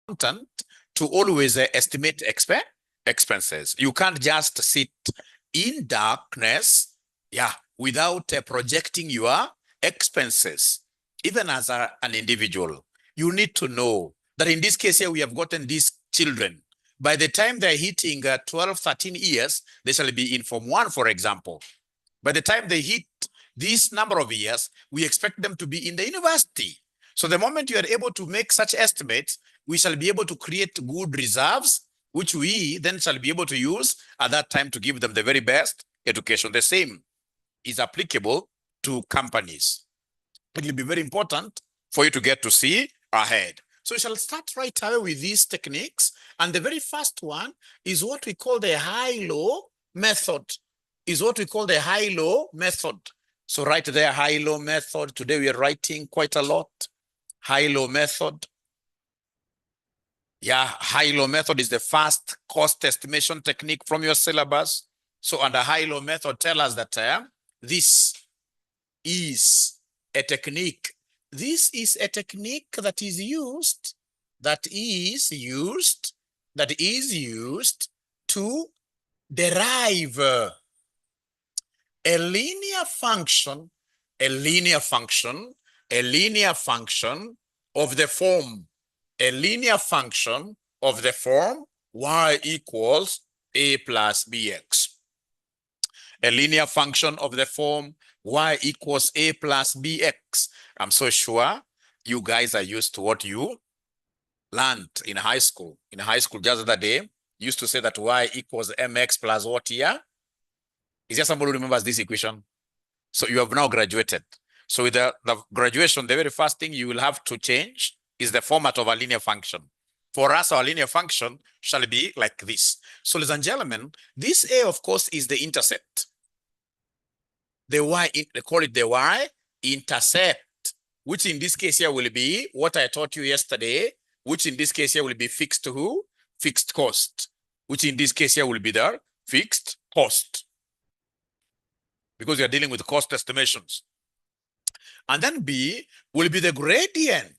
important to always estimate expenses. You can't just sit in darkness, without projecting your expenses. Even as an individual, you need to know that in this case here, we have gotten these children. By the time they're hitting 12, 13 years, they shall be in Form 1, for example. By the time they hit this number of years, we expect them to be in the university. So the moment you are able to make such estimates, we shall be able to create good reserves, which we then shall be able to use at that time to give them the very best education. The same is applicable to companies. It will be very important for you to get to see ahead. So we shall start right away with these techniques. And the very first one is what we call the high-low method. So right there, high-low method. Today we are writing quite a lot. High-low method. High-low method is the first cost estimation technique from your syllabus. So under high-low method, tell us that this is a technique. This is a technique that is used to derive a linear function of the form, y equals a plus bx. A linear function of the form y equals a plus bx. I'm so sure you guys are used to what you learned in high school. In high school, just the other day, used to say that y equals mx plus what here? Is there somebody who remembers this equation? So you have now graduated. So with the graduation, the very first thing you will have to change is the format of a linear function. For us, our linear function shall be like this. So ladies and gentlemen, this a, of course, is the intercept. The y, they call it the y-intercept, which in this case here will be what I taught you yesterday, which in this case here will be fixed who? Fixed cost, which in this case here will be the fixed cost, because we are dealing with cost estimations. And then B will be the gradient.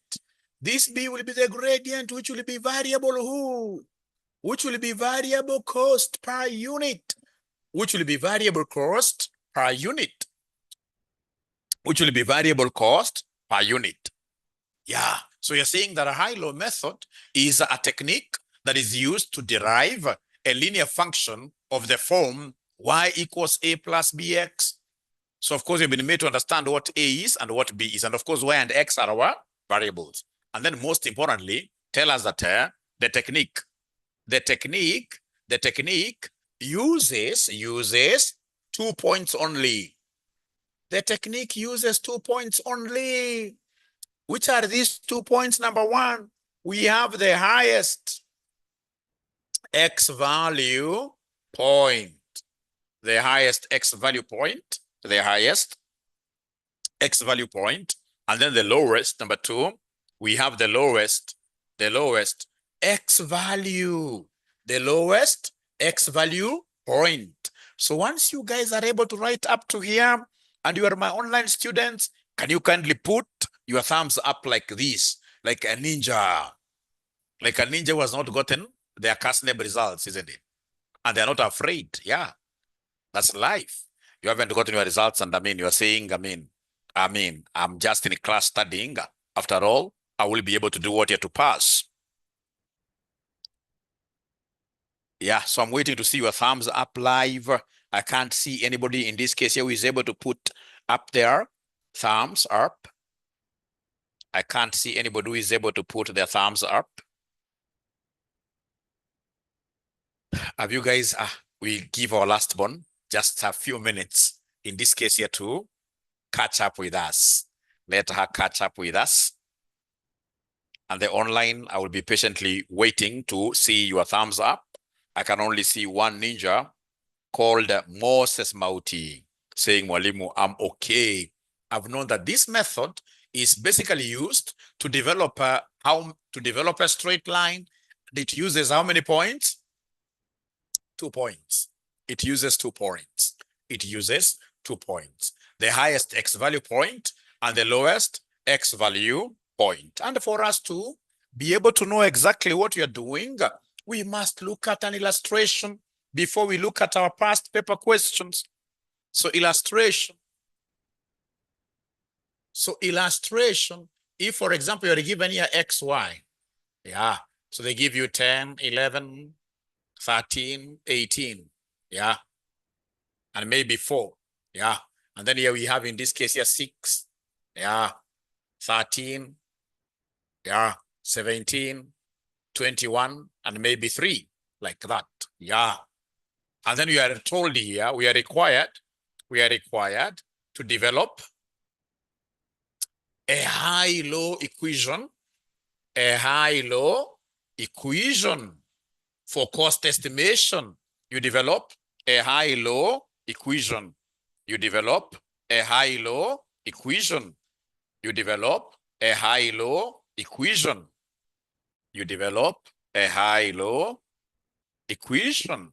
This B will be the gradient, which will be variable who? Which will be variable cost per unit. Which will be variable cost per unit. Which will be variable cost per unit. So you're saying that a high-low method is a technique that is used to derive a linear function of the form y equals a plus bx. So of course, you've been made to understand what a is and what b is. And of course, y and x are our variables. And then most importantly, tell us that the technique uses 2 points only. The technique uses 2 points only. Which are these 2 points? Number one, we have the highest x value point. The highest x value point. The highest x value point. And then the lowest, number two, we have the lowest x value. The lowest x value point. So once you guys are able to write up to here, and you are my online students, can you kindly put your thumbs up like this, like a ninja? Like a ninja who has not gotten their CASNEB results, isn't it? And they're not afraid. That's life. You haven't gotten your results, and you are saying, I'm just in class studying. After all, I will be able to do what you have to pass. So I'm waiting to see your thumbs up live. I can't see anybody in this case here who is able to put up their thumbs up. I can't see anybody who is able to put their thumbs up. Have you guys, we give our last one just a few minutes in this case here to catch up with us. Let her catch up with us. And the online, I will be patiently waiting to see your thumbs up. I can only see one ninja called Moses Mauti saying, Mwalimu, I'm okay. I've known that this method is basically used to develop a straight line. It uses how many points? 2 points. It uses 2 points. The highest x value point and the lowest x value point. And for us to be able to know exactly what you're doing, we must look at an illustration before we look at our past paper questions. So illustration. So illustration, if, for example, you're given here XY, yeah, so they give you 10, 11, 13, 18, yeah, and maybe 4, yeah. And then here we have, in this case here, 6, yeah, 13, yeah, 17, 21, and maybe 3, like that, yeah. And then we are told here, we are required to develop a high-low equation, for cost estimation. You develop a high-low equation. You develop a high-low equation. You develop a high-low equation. You develop a high-low equation.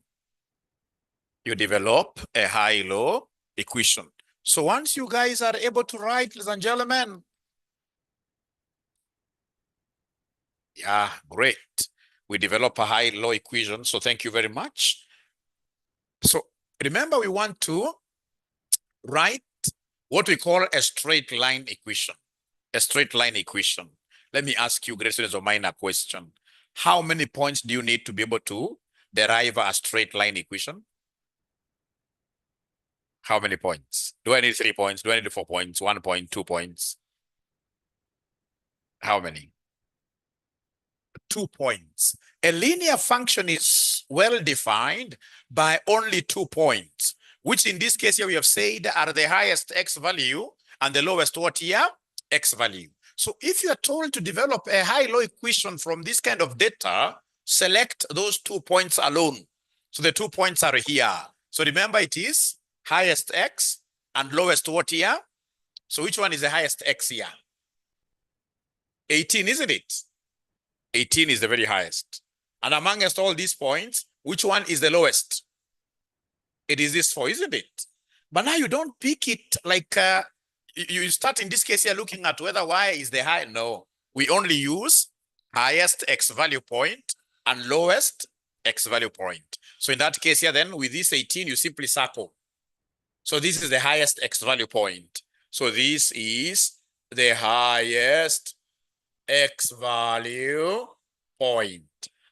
You develop a high-low equation. So once you guys are able to write, ladies and gentlemen, yeah, great. We develop a high-low equation. So thank you very much. So remember, we want to write what we call a straight line equation. A straight line equation. Let me ask you, great students, a minor question. How many points do you need to be able to derive a straight line equation? How many points? Do I need 3 points? Do I need 4 points? 1 point, 2 points? How many? 2 points. A linear function is well defined by only 2 points, which in this case here we have said are the highest x value and the lowest what here? X value. So if you are told to develop a high-low equation from this kind of data, select those 2 points alone. So the 2 points are here. So remember, it is highest x and lowest what here? So which one is the highest x here? 18, isn't it? 18 is the very highest. And amongst all these points, which one is the lowest? It is this 4, isn't it? But now you don't pick it like you start in this case here looking at whether y is the high. No, we only use highest x value point and lowest x value point. So in that case here, then with this 18, you simply circle. So this is the highest x value point. So this is the highest x value point.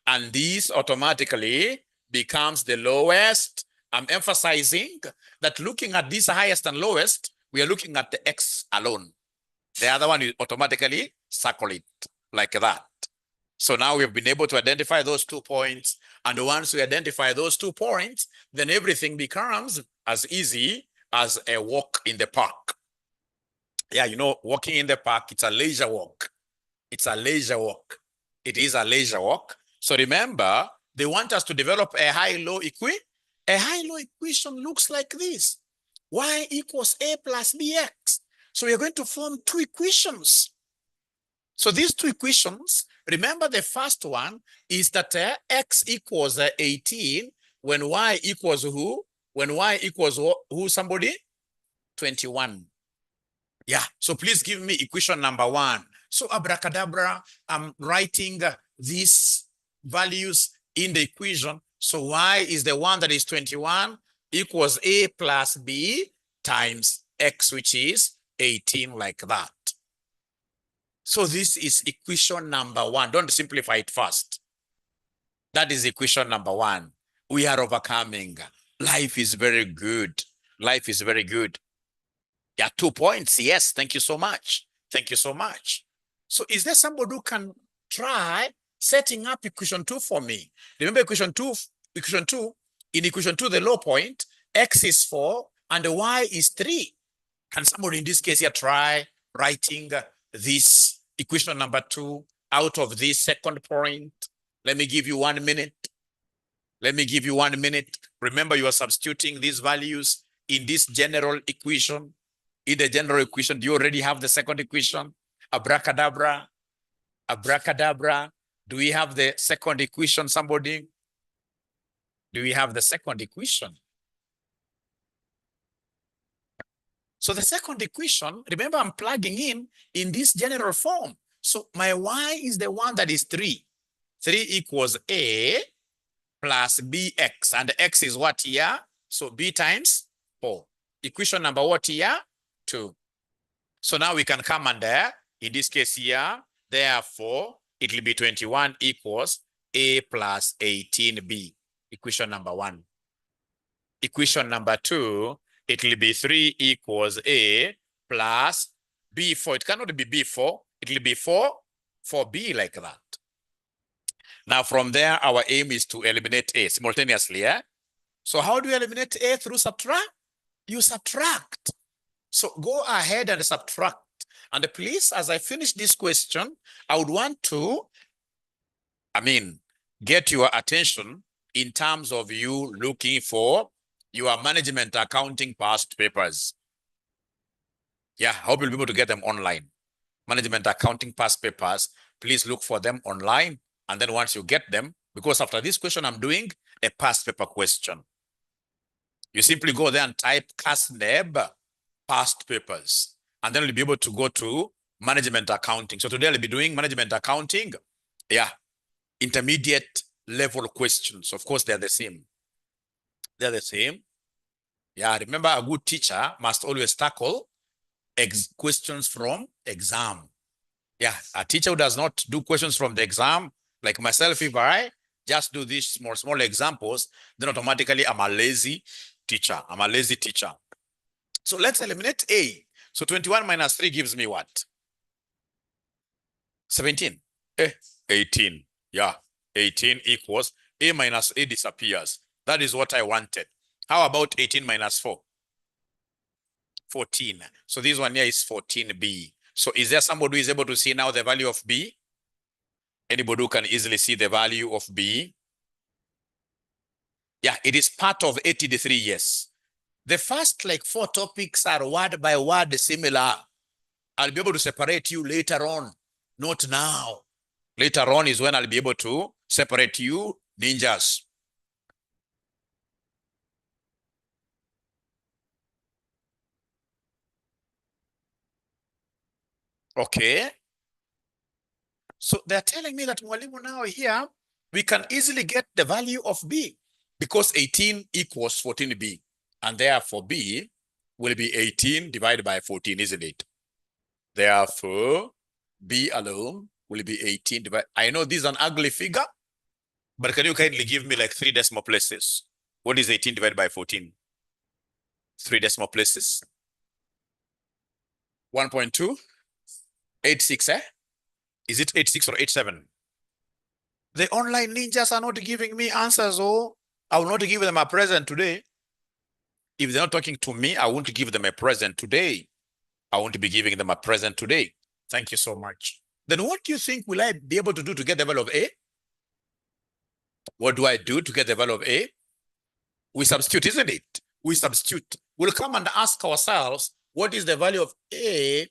And this automatically becomes the lowest. I'm emphasizing that looking at this highest and lowest, we are looking at the x alone. The other one, you automatically circle it like that. So now we've been able to identify those 2 points. And once we identify those 2 points, then everything becomes as easy as a walk in the park. Yeah, you know, walking in the park, it's a leisure walk. It's a leisure walk. It is a leisure walk. So remember, they want us to develop a high-low equation. A high-low equation looks like this. Y equals a plus bx. So we're going to form 2 equations. So these 2 equations, remember the first one is that x equals 18 when y equals who? When y equals who, somebody? 21. Yeah, so please give me equation number 1. So abracadabra, I'm writing these values in the equation. So y is the one that is 21 equals a plus b times x, which is 18, like that. So this is equation number 1. Don't simplify it first. That is equation number 1. We are overcoming. Life is very good. Life is very good. Yeah, 2 points. Yes, thank you so much. Thank you so much. So is there somebody who can try setting up equation 2 for me? Remember equation 2, in equation 2, the low point, x is 4 and y is 3. Can somebody in this case here try writing this equation number 2 out of this second point? Let me give you 1 minute. Let me give you 1 minute. Remember, you are substituting these values in this general equation. In the general equation, do you already have the second equation? Abracadabra, abracadabra. Do we have the second equation, somebody? Do we have the second equation? So the second equation, remember, I'm plugging in this general form. So my y is the one that is 3. 3 equals a plus bx. And x is what here? So b times 4. Equation number what here? 2. So now we can come under, in this case here, therefore, it will be 21 equals a plus 18b. Equation number 1. Equation number 2, it will be 3 equals a plus b4. It cannot be b4. It will be 4b like that. Now from there, our aim is to eliminate a simultaneously. Yeah? So how do you eliminate a? Through subtract? You subtract. So go ahead and subtract. And please, as I finish this question, I would want to, get your attention in terms of you looking for your management accounting past papers. Yeah, I hope you'll be able to get them online. Management accounting past papers, please look for them online. And then once you get them, because after this question, I'm doing a past paper question. You simply go there and type 𝐎𝐿 past papers, and then you'll be able to go to management accounting. So today I'll be doing management accounting. Yeah, intermediate level questions. Of course, they're the same. They're the same. Yeah, remember, a good teacher must always tackle questions from exam. Yeah, a teacher who does not do questions from the exam, like myself, if I just do these small examples, then automatically I'm a lazy teacher. I'm a lazy teacher. So let's eliminate a. So 21 minus 3 gives me what? 17. 18. Yeah, 18 equals a minus a disappears. That is what I wanted. How about 18 minus 4? 14. So this one here is 14b. So is there somebody who is able to see now the value of b? Anybody who can easily see the value of b? Yeah, it is part of 83, yes. The first 4 topics are word by word similar. I'll be able to separate you later on, not now. Later on is when I'll be able to separate you ninjas. Okay. So they're telling me that Mwalimu now here, we can easily get the value of b because 18 equals 14b. And therefore b will be 18 divided by 14, isn't it? Therefore, b alone will be 18 divided. I know this is an ugly figure, but can you kindly give me 3 decimal places? What is 18 divided by 14? 3 decimal places. 1.286, eh? Is it 86 or 87? The online ninjas are not giving me answers. Oh, I will not give them a present today. If they're not talking to me, I won't give them a present today. I won't be giving them a present today. Thank you so much. Then what do you think will I be able to do to get the value of A? What do I do to get the value of A? We substitute, isn't it? We substitute. We'll come and ask ourselves, what is the value of A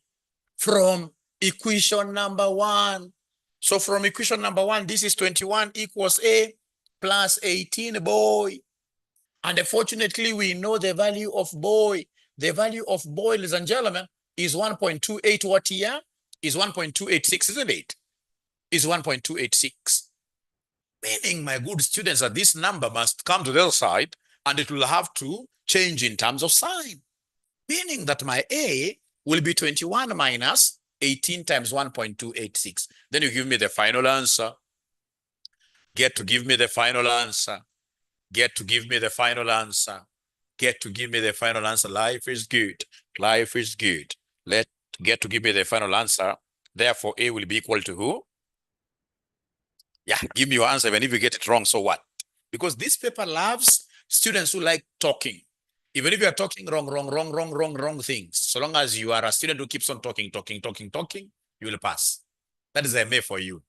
from equation number 1? So from equation number 1, this is 21 equals A plus 18 boy. And unfortunately, we know the value of boy. The value of boy, ladies and gentlemen, is 1.28 what here? Is 1.286, isn't it? Is 1.286. Meaning, my good students, that this number must come to the other side and it will have to change in terms of sign. Meaning that my A will be 21 minus 18 times 1.286. Then you give me the final answer. Get to give me the final answer. Get to give me the final answer. Get to give me the final answer. Life is good. Life is good. Get to give me the final answer. Therefore, A will be equal to who? Yeah, give me your answer. Even if you get it wrong, so what? Because this paper loves students who like talking. Even if you are talking wrong things, so long as you are a student who keeps on talking, you will pass. That is a MA for you.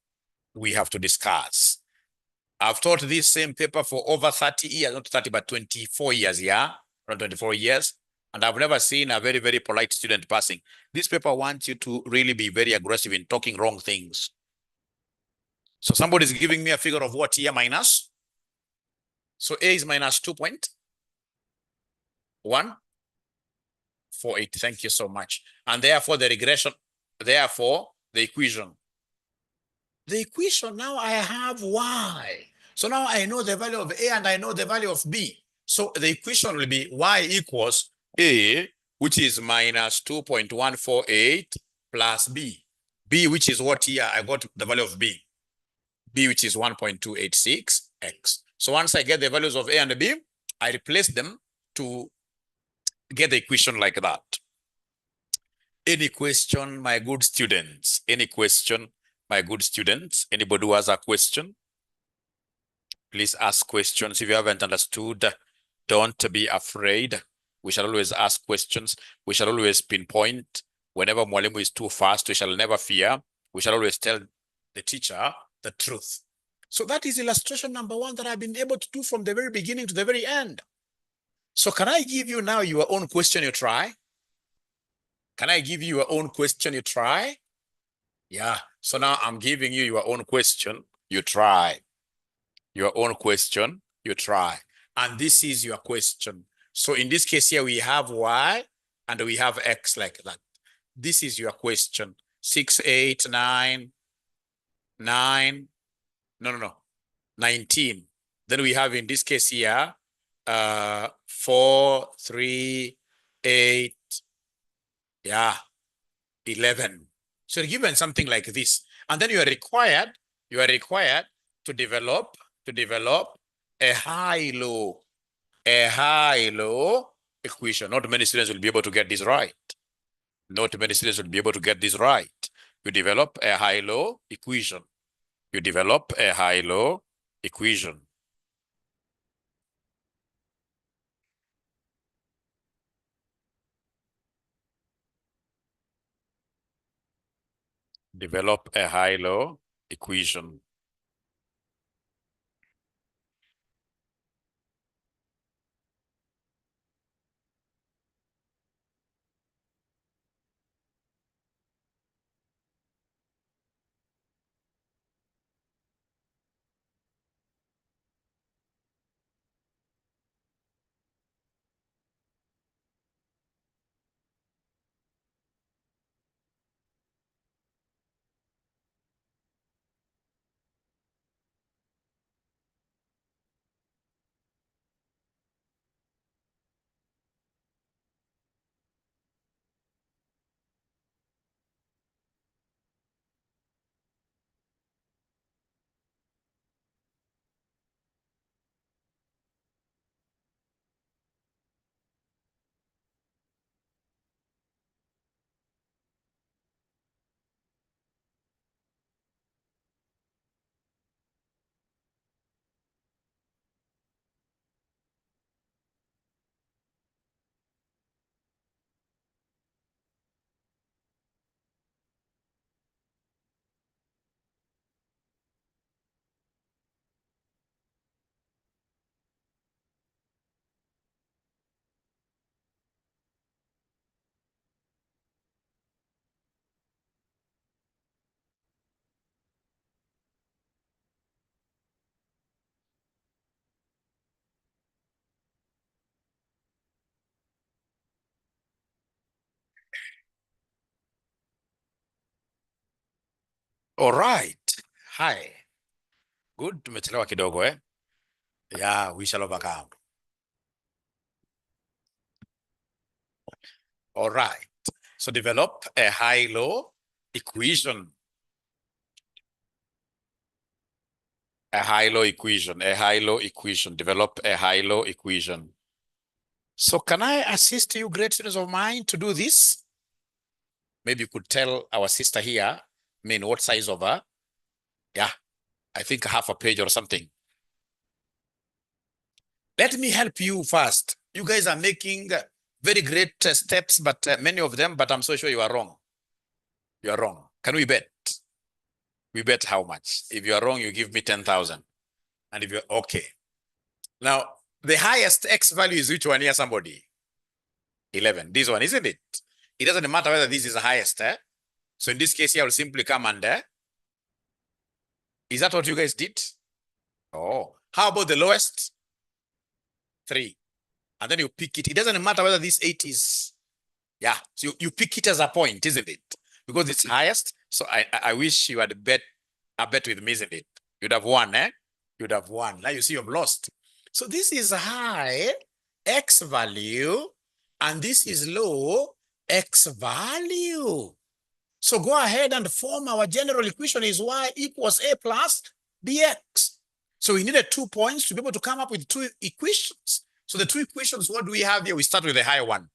We have to discuss. I've taught this same paper for over 30 years, not 30, but 24 years, yeah? Around 24 years. And I've never seen a very, very polite student passing. This paper wants you to really be very aggressive in talking wrong things. So somebody's giving me a figure of what here minus? So A is minus 2.148. Thank you so much. And therefore the regression, therefore the equation the equation, now I have y. So now I know the value of a and I know the value of b. So the equation will be y equals a, which is minus 2.148 plus b. B, which is what here? I got the value of b. B, which is 1.286x. So once I get the values of a and b, I replace them to get the equation like that. Any question, my good students? Any question, my good students? Anybody who has a question? Please ask questions. If you haven't understood, don't be afraid. We shall always ask questions. We shall always pinpoint. Whenever mwalimu is too fast, we shall never fear. We shall always tell the teacher the truth. So that is illustration number one that I've been able to do from the very beginning to the very end. So can I give you now your own question you try? Can I give you your own question you try? Yeah. So now I'm giving you your own question you try. Your own question you try. And this is your question. So in this case here, we have y and we have x like that. This is your question. 6, 8, 9, 9. No. 19. Then we have in this case here, 4, 3, 8, 11. So you're given something like this. And then you are required to develop a high-low equation. Not many students will be able to get this right. Not many students will be able to get this right. You develop a high-low equation. You develop a high-low equation. Develop a high-low equation. All right. Hi. Good. Tumechelewa kidogo eh? Yeah, we shall overcome. All right. So develop a high-low equation. A high-low equation. A high-low equation. Develop a high-low equation. So can I assist you, great students of mine, to do this? Maybe you could tell our sister here, what size of her? Yeah, I think half a page or something. Let me help you first. You guys are making very great steps, but many of them, but I'm so sure you are wrong. You are wrong. Can we bet? We bet how much? If you are wrong, you give me 10,000. And if you're okay. Now, the highest X value is which one here, somebody? 11. This one, isn't it? It doesn't matter whether this is the highest. So in this case here, I will simply come under. Is that what you guys did? Oh, how about the lowest? 3. And then you pick it. It doesn't matter whether this 8 is, so you pick it as a point, isn't it? Because it's highest. So I wish you had bet I bet with me, isn't it? You'd have won, eh? You'd have won. Now you see you've lost. So this is high X value, and this is low X value. So go ahead and form our general equation is y equals a plus bx. So we needed 2 points to be able to come up with two equations. So the two equations, what do we have here? We start with the higher one.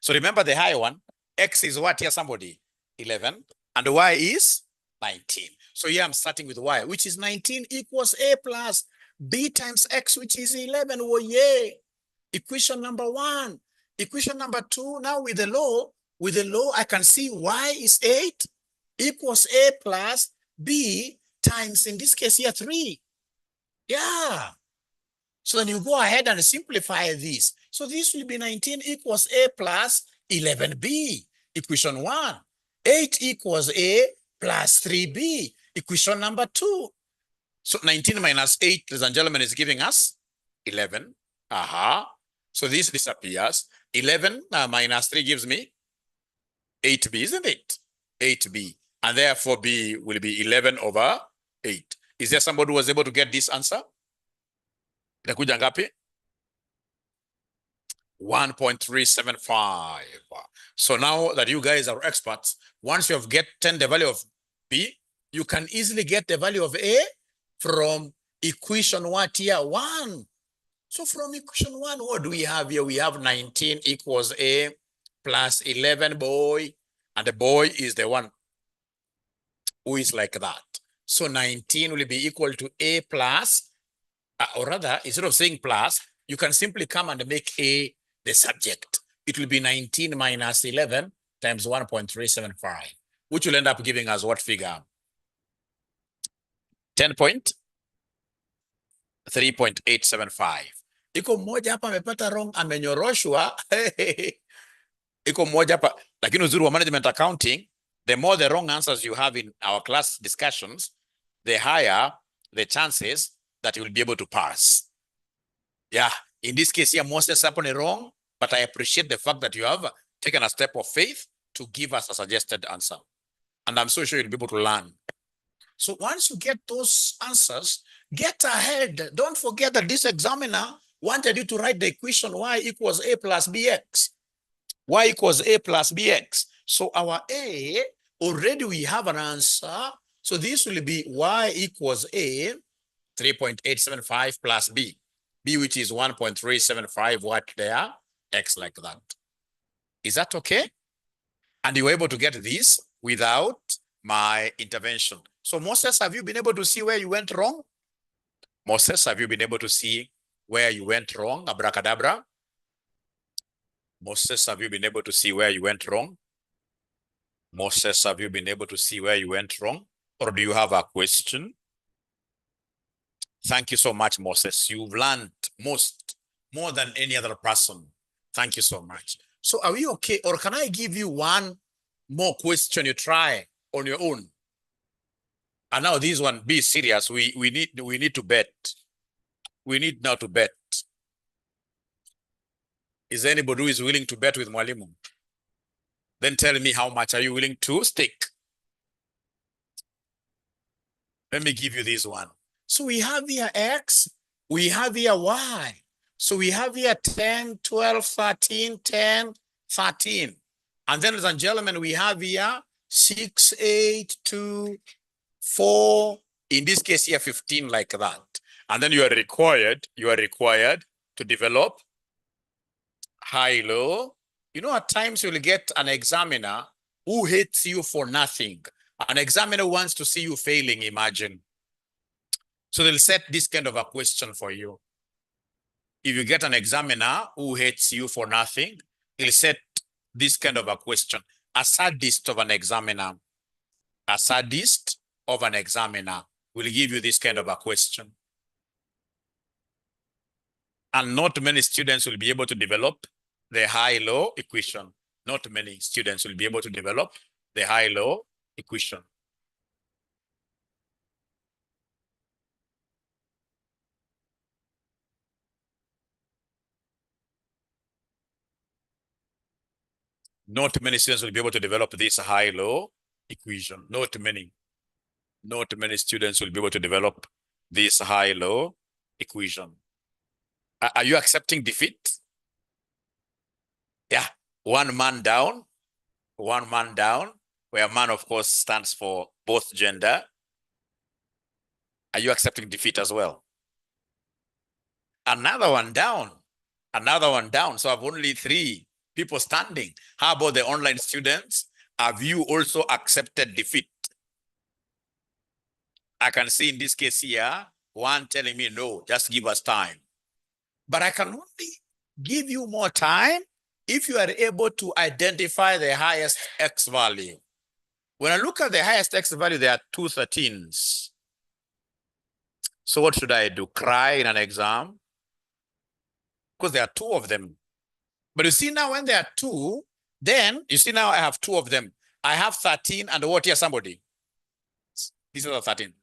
So remember the higher one, x is what here, somebody? 11, and y is 19. So here I'm starting with y, which is 19 equals a plus b times x, which is 11. Oh, yeah. Equation number 1. Equation number 2, now with the law, I can see y is 8 equals a plus b times, in this case here, 3. Yeah. So then you go ahead and simplify this. So this will be 19 equals a plus 11b, equation 1. 8 equals a plus 3b, equation number 2. So 19 minus 8, ladies and gentlemen, is giving us 11. So this disappears. 11 minus 3 gives me 8b, isn't it? 8b. And therefore b will be 11 over 8. Is there somebody who was able to get this answer? Inakuja ngapi? 1.375. So now that you guys are experts, once you have gotten the value of b, you can easily get the value of a from equation what here? 1. So from equation 1, what do we have here? We have 19 equals a plus 11, boy. And the boy is the one who is like that. So 19 will be equal to a plus, or rather, instead of saying plus, you can simply come and make a the subject. It will be 19 minus 11 times 1.375, which will end up giving us what figure? 10.3.875. Iko mmoja hapa amepata wrong, amenyoroshwa. Iko mmoja hapa, lakini uzuri wa management accounting, the more the wrong answers you have in our class discussions, the higher the chances that you will be able to pass. Yeah, in this case here, Moses happened wrong, but I appreciate the fact that you have taken a step of faith to give us a suggested answer. And I'm so sure you'll be able to learn. So once you get those answers, get ahead. Don't forget that this examiner wanted you to write the equation y equals a plus bx. Y equals a plus bx. So our a, already we have an answer. So this will be y equals a 3.875 plus b. B, which is 1.375, what there? X like that. Is that okay? And you were able to get this without my intervention. So Moses, have you been able to see where you went wrong? Moses, have you been able to see where you went wrong? Abracadabra. Moses, have you been able to see where you went wrong? Moses, have you been able to see where you went wrong? Or do you have a question? Thank you so much, Moses. You've learned more than any other person. Thank you so much. So are we okay? Or can I give you one more question you try on your own? And now this one, be serious. We need to bet. We need now to bet. Is there anybody who is willing to bet with Mwalimu? Then tell me how much are you willing to stake? Let me give you this one. So we have here X, we have here Y. So we have here 10, 12, 13, 10, 13. And then, ladies and gentlemen, we have here 6, 8, 2, 4, in this case here 15, like that. And then you are required to develop high-low. You know, at times you'll get an examiner who hates you for nothing. An examiner wants to see you failing, imagine. So they'll set this kind of a question for you. If you get an examiner who hates you for nothing, he'll set this kind of a question. A sadist of an examiner will give you this kind of a question. And not many students will be able to develop the high-low equation. Not many students will be able to develop the high-low equation. Not many students will be able to develop this high-low equation. Not many. Not many students will be able to develop this high-low equation. Are you accepting defeat? Yeah, one man down, where man, of course, stands for both gender. Are you accepting defeat as well? Another one down, So I have only 3 people standing. How about the online students? Have you also accepted defeat? I can see in this case here, one telling me, no, just give us time. But I can only give you more time if you are able to identify the highest X value. When I look at the highest X value, there are 2 13s. So what should I do? Cry in an exam? Because there are 2 of them. But you see now when there are 2, then you see now I have 2 of them. I have 13 and what here, somebody? These are the 13.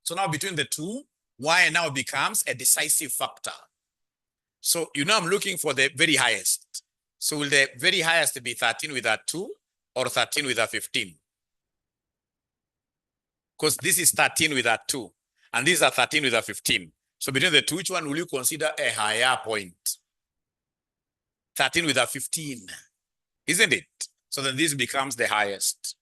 So now between the 2, Y now becomes a decisive factor. So you know I'm looking for the very highest. So will the very highest be 13 with a 2 or 13 with a 15? Because this is 13 with a 2 and these are 13 with a 15. So between the 2, which one will you consider a higher point? 13 with a 15, isn't it? So then this becomes the highest.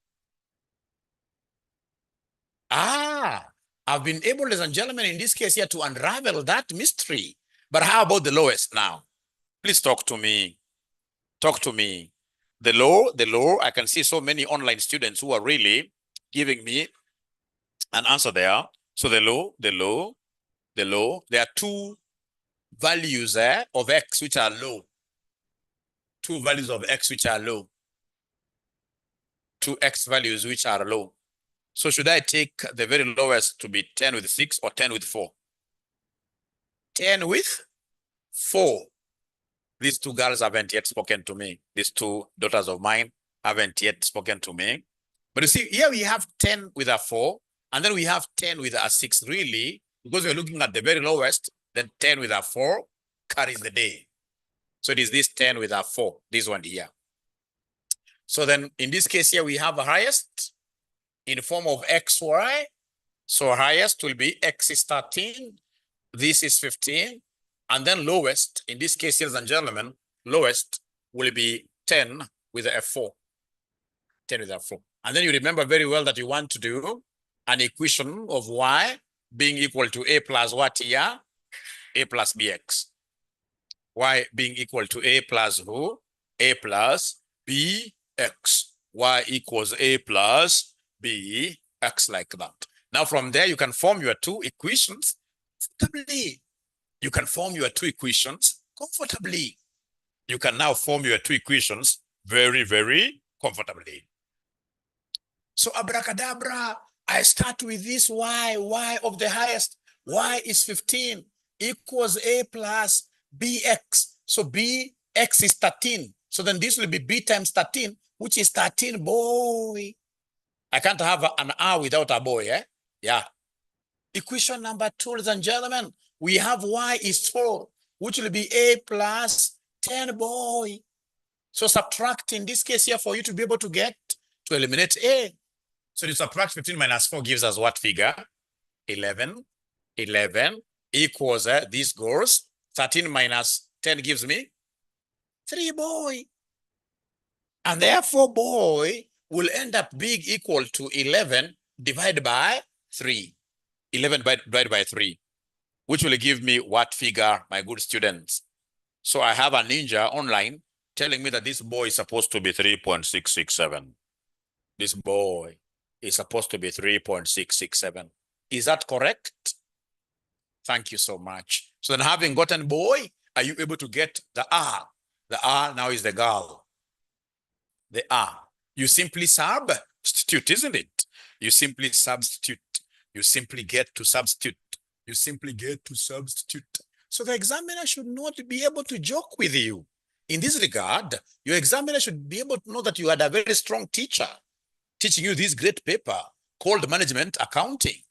I've been able, ladies and gentlemen, in this case here to unravel that mystery. But how about the lowest now? Please talk to me. Talk to me. The low, I can see so many online students who are really giving me an answer there. So the low, there are 2 values there of X which are low. 2 values of X which are low. 2 X values which are low. So should I take the very lowest to be 10 with 6 or 10 with 4? 10 with 4. These 2 girls haven't yet spoken to me. These 2 daughters of mine haven't yet spoken to me. But you see, here we have 10 with a 4, and then we have 10 with a 6, really, because we're looking at the very lowest, then 10 with a 4 carries the day. So it is this 10 with a 4, this one here. So then in this case here, we have a highest in the form of XY. So highest will be X is 13, this is 15, and then lowest, in this case, ladies and gentlemen, lowest will be 10 with a 4. 10 with a 4. And then you remember very well that you want to do an equation of Y being equal to A plus what here? A plus BX. Y being equal to A plus who? A plus BX. Y equals A plus BX, like that. Now from there, you can form your 2 equations comfortably. You can form your 2 equations comfortably. You can now form your 2 equations very, very comfortably. So abracadabra, I start with this Y of the highest. Y is 15 equals A plus BX. So BX is 13. So then this will be B times 13, which is 13, boy. I can't have an R without a boy, eh? Yeah. Equation number 2, ladies and gentlemen, we have Y is 4, which will be A plus 10, boy. So subtract in this case here for you to be able to eliminate A. So you subtract 15 minus 4 gives us what figure? 11. 11 equals, this goes, 13 minus 10 gives me 3, boy. And therefore, boy, will end up being equal to 11 divided by 3. 11 divided by 3, which will give me what figure, my good students? So I have a ninja online telling me that this boy is supposed to be 3.667. This boy is supposed to be 3.667. Is that correct? Thank you so much. So then, having gotten boy, are you able to get the R? The R now is the girl. The R. You simply substitute, isn't it? You simply substitute. You simply get to substitute. You simply get to substitute. So the examiner should not be able to joke with you. In this regard, your examiner should be able to know that you had a very strong teacher teaching you this great paper called Management Accounting.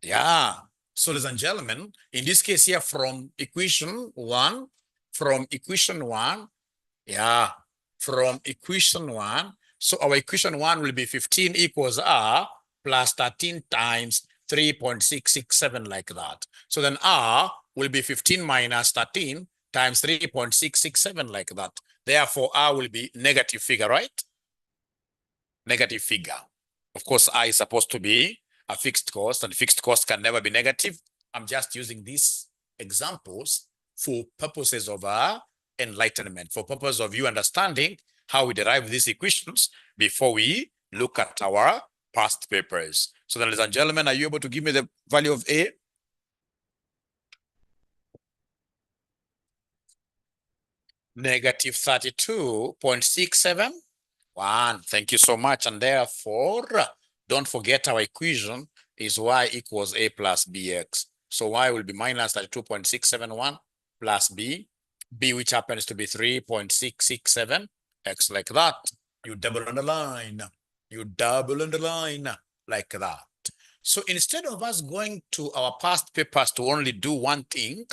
Yeah. So, ladies and gentlemen, in this case here, from equation 1, yeah, from equation 1, so our equation 1 will be 15 equals R, plus 13 times 3.667 like that. So then R will be 15 minus 13 times 3.667 like that. Therefore, R will be negative figure, right? Negative figure. Of course, I is supposed to be a fixed cost, and fixed cost can never be negative. I'm just using these examples for purposes of enlightenment, for purpose of you understanding how we derive these equations before we look at our past papers. So then, ladies and gentlemen, are you able to give me the value of A? Negative 32.671. Thank you so much. And therefore, don't forget our equation is y equals A plus bx. So y will be minus 32.671 plus b, which happens to be 3.667, x like that. You double underline like that. So instead of us going to our past papers to only do one thing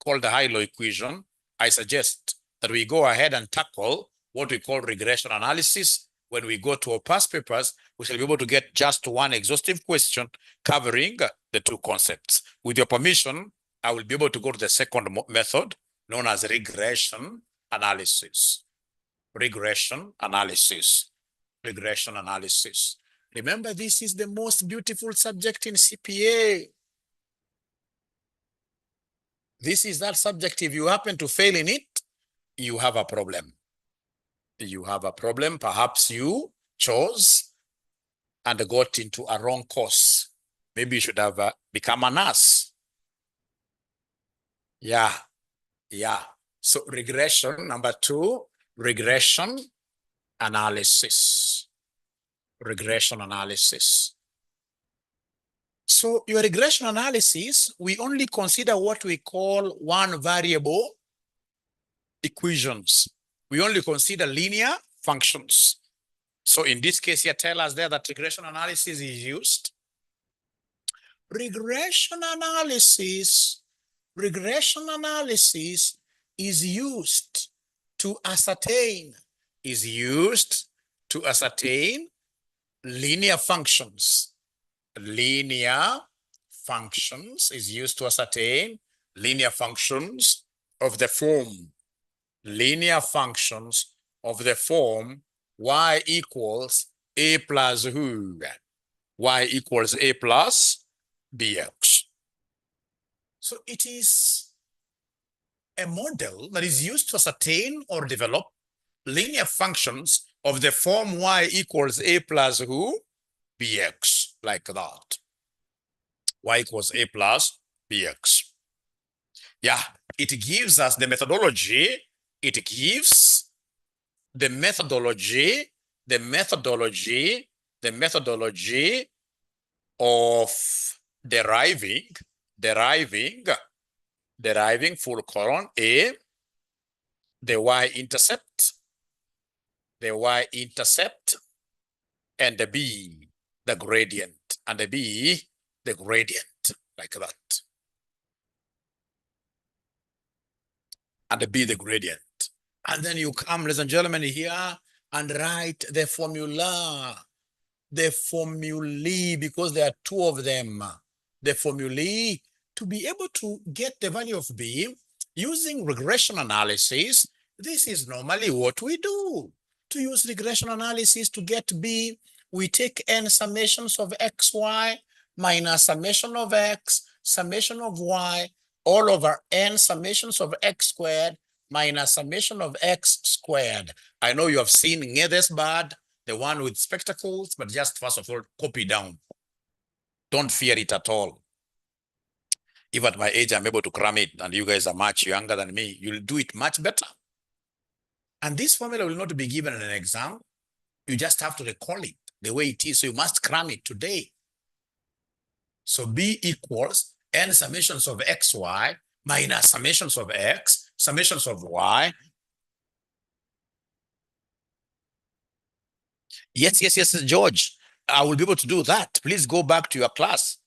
called the high-low equation, I suggest that we go ahead and tackle what we call regression analysis. When we go to our past papers, we shall be able to get just one exhaustive question covering the two concepts. With your permission, I will be able to go to the second method known as regression analysis. Regression analysis. Regression analysis. Remember, this is the most beautiful subject in CPA. This is that subject. If you happen to fail in it, you have a problem. You have a problem. Perhaps you chose and got into a wrong course. Maybe you should have become a nurse. Yeah. So regression, number 2, regression analysis. Regression analysis. So your regression analysis, we only consider what we call one variable equations. We only consider linear functions. So in this case here, tell us there that regression analysis is used. Regression analysis is used to ascertain, linear functions. Linear functions is used to ascertain linear functions of the form. Linear functions of the form y equals A plus who? Y equals A plus bx. So it is a model that is used to ascertain or develop linear functions of the form y equals A plus who? Bx, like that. Y equals A plus bx. Yeah, it gives us the methodology. It gives the methodology of deriving full colon A, the y-intercept, and the B, the gradient, and the B, the gradient, like that. And the B, the gradient. And then you come, ladies and gentlemen, here and write the formula. The formulae, because there are two of them. The formulae to be able to get the value of B using regression analysis. This is normally what we do. To use regression analysis to get B, we take n summations of xy minus summation of x, summation of y, all over n summations of x squared minus summation of x squared. I know you have seen 𝐻𝐶, the one with spectacles, but just first of all, copy down. Don't fear it at all. If at my age I'm able to cram it and you guys are much younger than me, you'll do it much better. And this formula will not be given in an exam. You just have to recall it the way it is. So you must cram it today. So B equals n summations of xy minus summations of x, summations of y. Yes, George. I will be able to do that. Please go back to your class.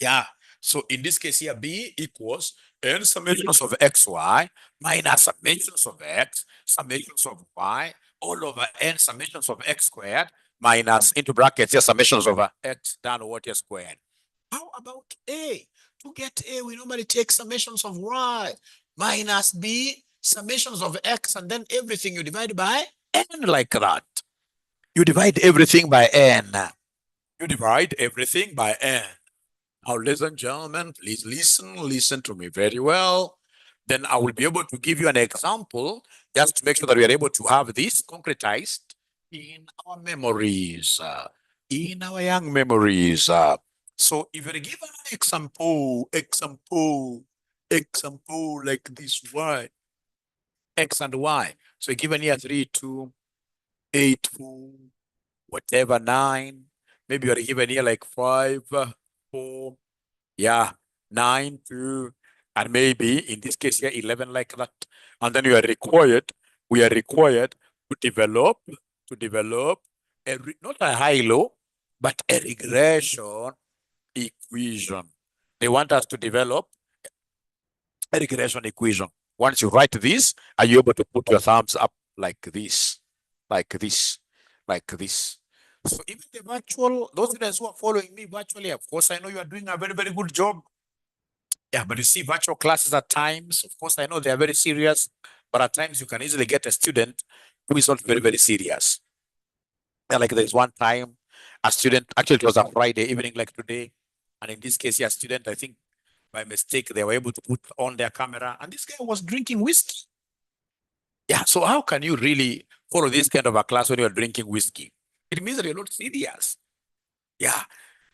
Yeah. So in this case here, B equals n summations of xy minus summations of x, summations of y, all over n summations of x squared minus into brackets, yes, summations over x downward squared. How about A? To get A, we normally take summations of y minus B, summations of x, and then everything you divide by n like that. You divide everything by n. You divide everything by n. Now, ladies and gentlemen, please listen to me very well. Then I will be able to give you an example just to make sure that we are able to have this concretized in our memories, in our young memories. So if you're given an example like this, y, x and y. So given here 3, 2, 8, 4, whatever, 9. Maybe you're given here like 5, 4, yeah, 9, 2, and maybe in this case here 11 like that. And then we are required to develop not a high-low, but a regression equation. They want us to develop a regression equation. Once you write this, are you able to put your thumbs up like this, like this, like this? So even the virtual, those students who are following me virtually, of course, I know you are doing a very, very good job. Yeah, but you see virtual classes at times, of course, I know they are very serious, but at times you can easily get a student who is not very, very serious. Yeah, like there's one time a student, actually it was a Friday evening like today, and in this case, a student, I think by mistake, they were able to put on their camera, and this guy was drinking whiskey. Yeah, so how can you really follow this kind of a class when you're drinking whiskey? It means that you're not serious. Yeah,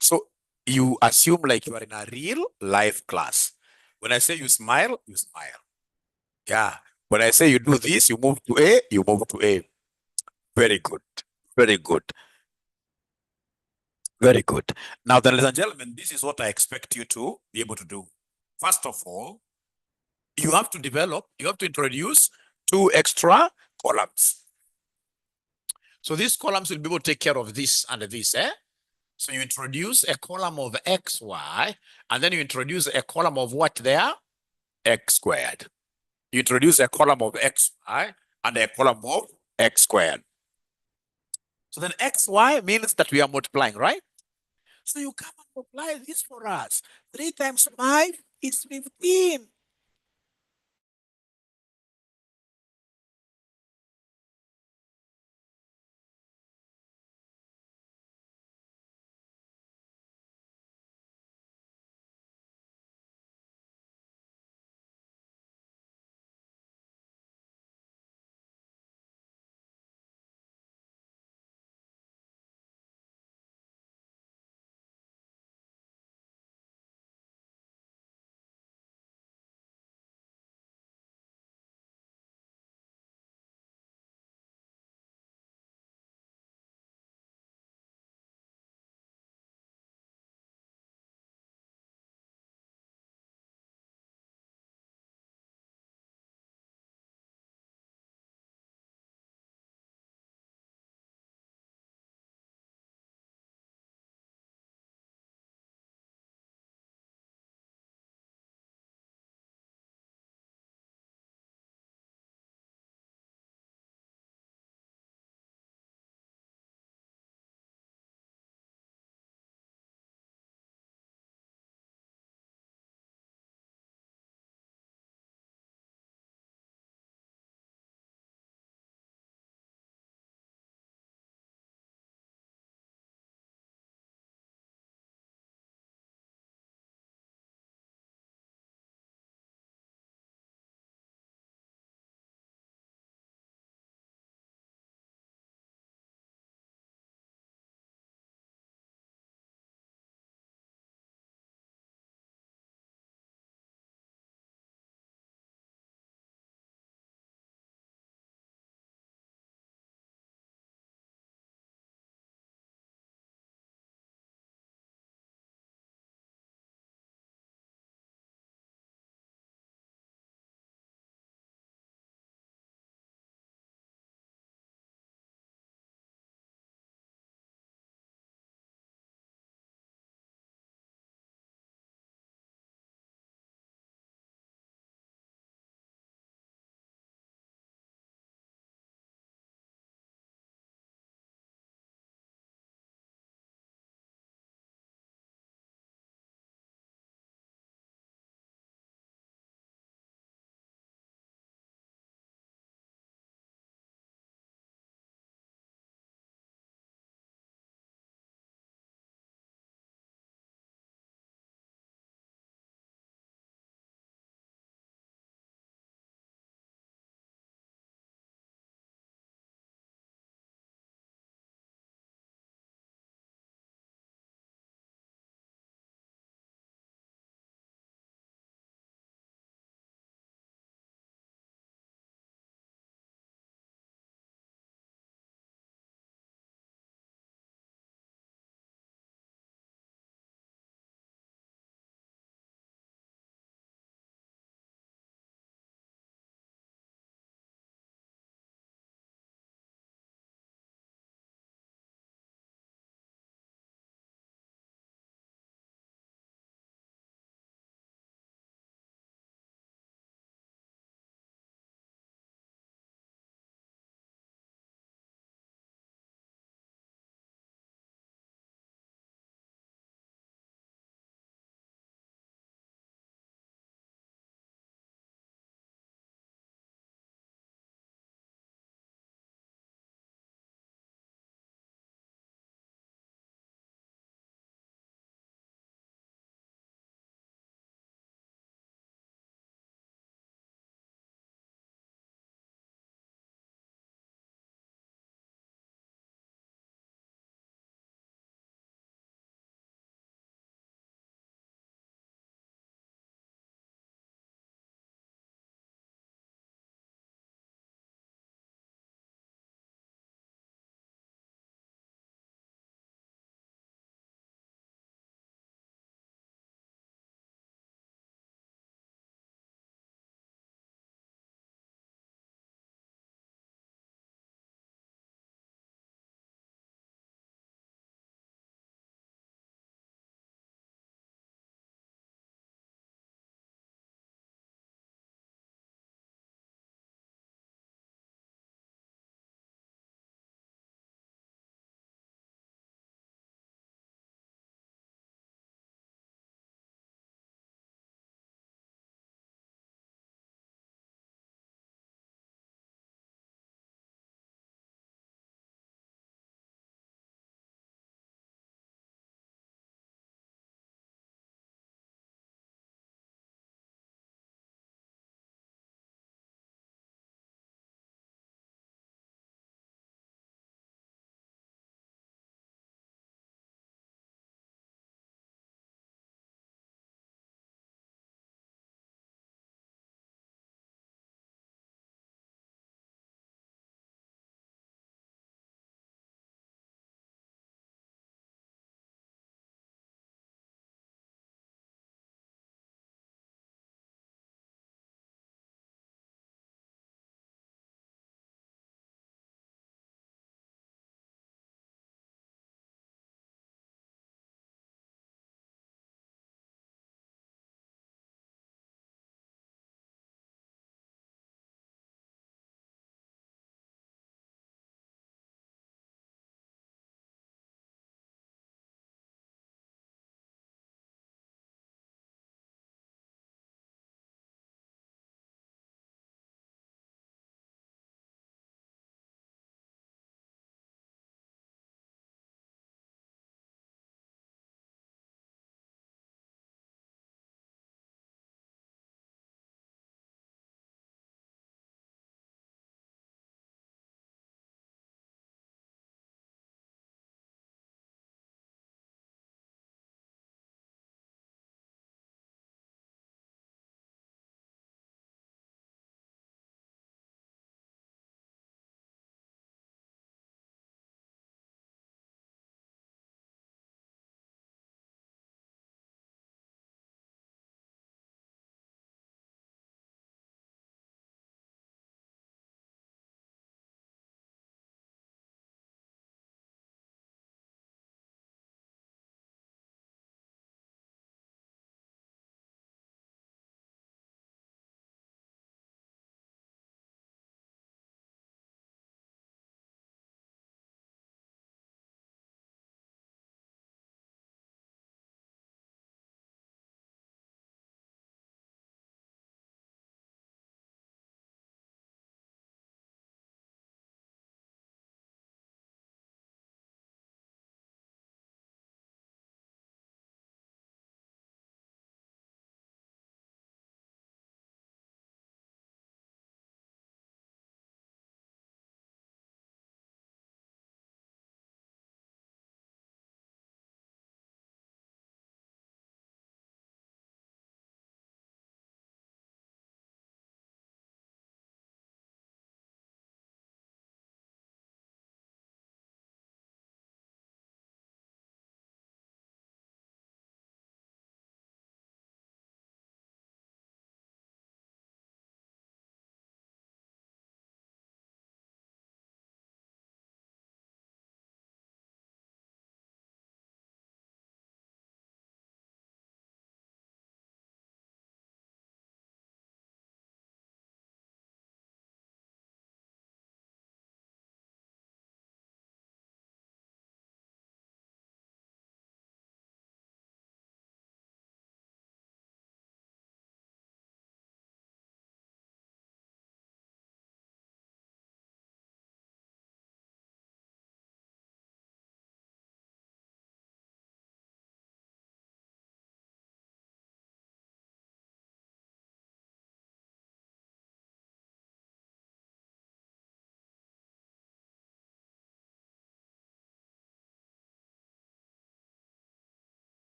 so you assume like you are in a real life class. When I say you smile, you smile. Yeah. When I say you do this, you move to A, you move to A. Very good. Very good. Very good. Now, then, ladies and gentlemen, this is what I expect you to be able to do. First of all, you have to introduce 2 extra columns. So these columns will be able to take care of this and this, eh? So you introduce a column of xy, and then you introduce a column of what there? X squared. You introduce a column of xy and a column of x squared. So then xy means that we are multiplying, right? So you come and multiply this for us. 3 times 5 is 15.